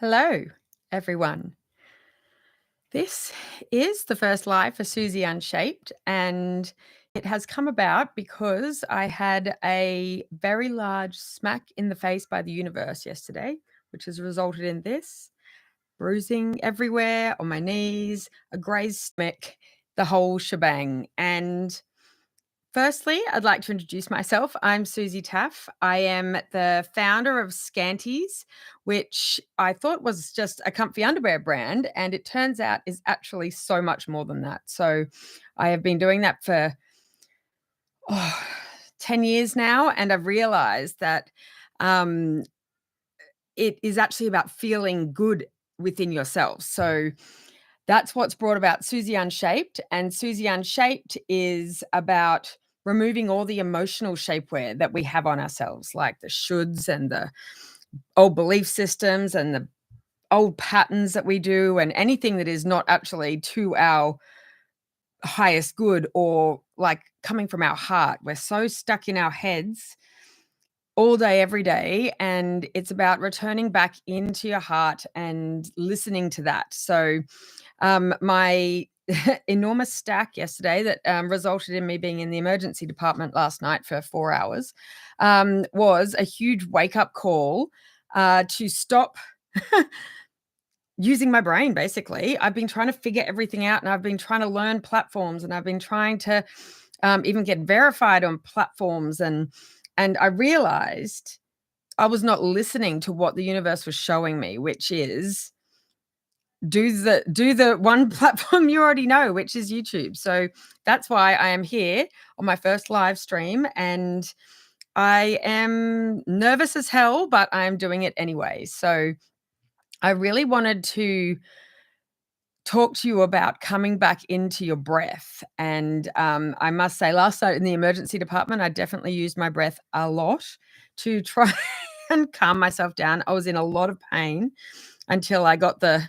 Hello, everyone. This is the first live for Susie Unshaped, and it has come about because I had a very large smack in the face by the universe yesterday, which has resulted in this bruising everywhere on my knees, a grazed stomach, the whole shebang. And firstly, I'd like to introduce myself. I'm Susie Taff. I am the founder of Scanties, which I thought was just a comfy underwear brand, and it turns out is actually so much more than that. So I have been doing that for oh, 10 years now, and I've realized that um, it is actually about feeling good within yourself. So that's what's brought about Susie Unshaped. And Susie Unshaped is about removing all the emotional shapewear that we have on ourselves, like the shoulds and the old belief systems and the old patterns that we do, and anything that is not actually to our highest good or like coming from our heart. We're so stuck in our heads all day, every day. And it's about returning back into your heart and listening to that. So, my enormous stack yesterday that resulted in me being in the emergency department last night for 4 hours was a huge wake up call to stop using my brain. Basically, I've been trying to figure everything out, and I've been trying to learn platforms, and I've been trying to even get verified on platforms, and I realized I was not listening to what the universe was showing me, which is do the one platform you already know, which is YouTube. So that's why I am here on my first live stream, and I am nervous as hell, but I'm doing it anyway. So I really wanted to talk to you about coming back into your breath. And I must say, last night in the emergency department, I definitely used my breath a lot to try and calm myself down. I was in a lot of pain until I got the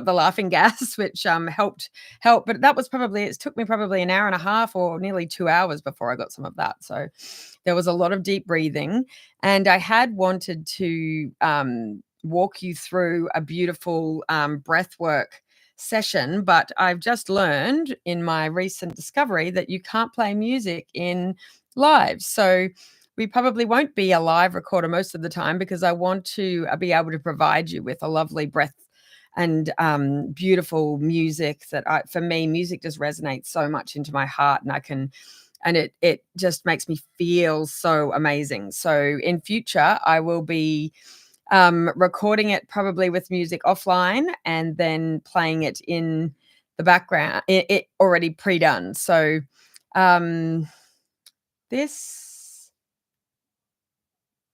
laughing gas, which helped. But that was it took me probably an hour and a half or nearly 2 hours before I got some of that. So there was a lot of deep breathing, and I had wanted to walk you through a beautiful breath work session, but I've just learned in my recent discovery that you can't play music in live. So we probably won't be a live recorder most of the time, because I want to be able to provide you with a lovely breath and beautiful music for me, music just resonates so much into my heart, and it just makes me feel so amazing. So in future, I will be recording it probably with music offline and then playing it in the background, it already pre-done. So this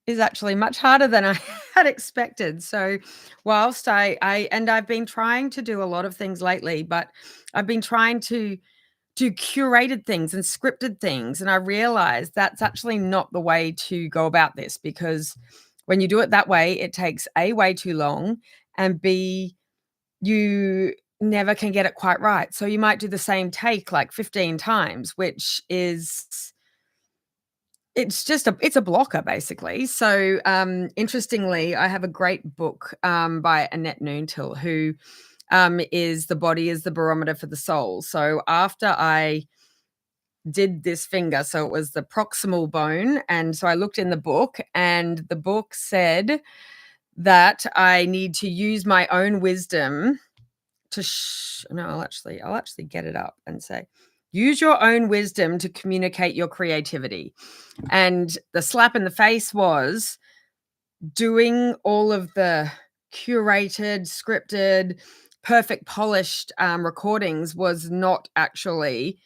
is actually much harder than I had expected. So whilst I've been trying to do a lot of things lately, but I've been trying to do curated things and scripted things, and I realized that's actually not the way to go about this, because when you do it that way, it takes A, way too long, and B, you never can get it quite right. So you might do the same take like 15 times, which is it's a blocker basically. So interestingly, I have a great book by Annette Noontil, who is The Body is the Barometer for the Soul. So after I did this finger, so it was the proximal bone, and so I looked in the book, and the book said that I need to use my own wisdom to no, I'll actually get it up and say, use your own wisdom to communicate your creativity. And the slap in the face was doing all of the curated, scripted, perfect, polished recordings was not actually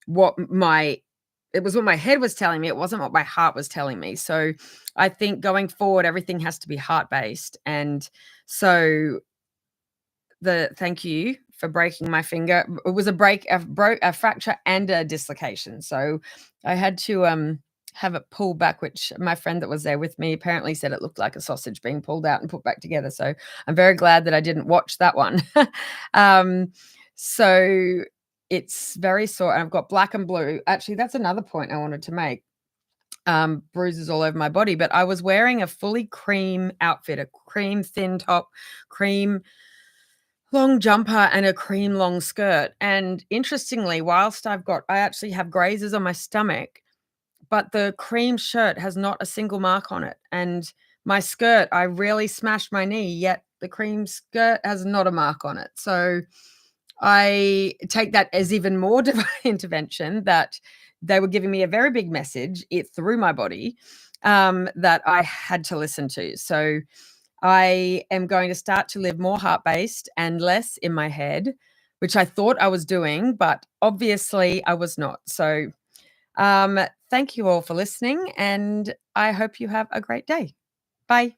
it was what my head was telling me. It wasn't what my heart was telling me. So I think going forward, everything has to be heart-based. And so thank you for breaking my finger. It was a fracture and a dislocation. So I had to have it pulled back, which my friend that was there with me apparently said it looked like a sausage being pulled out and put back together. So I'm very glad that I didn't watch that one. So it's very sore. And I've got black and blue. Actually, that's another point I wanted to make. bruises all over my body, but I was wearing a fully cream outfit, a cream thin top, cream long jumper, and a cream long skirt. And interestingly, whilst I actually have grazes on my stomach, but the cream shirt has not a single mark on it. And my skirt, I really smashed my knee, yet the cream skirt has not a mark on it. So I take that as even more divine intervention, that they were giving me a very big message through my body, that I had to listen to. So I am going to start to live more heart-based and less in my head, which I thought I was doing, but obviously I was not. So, thank you all for listening, and I hope you have a great day. Bye.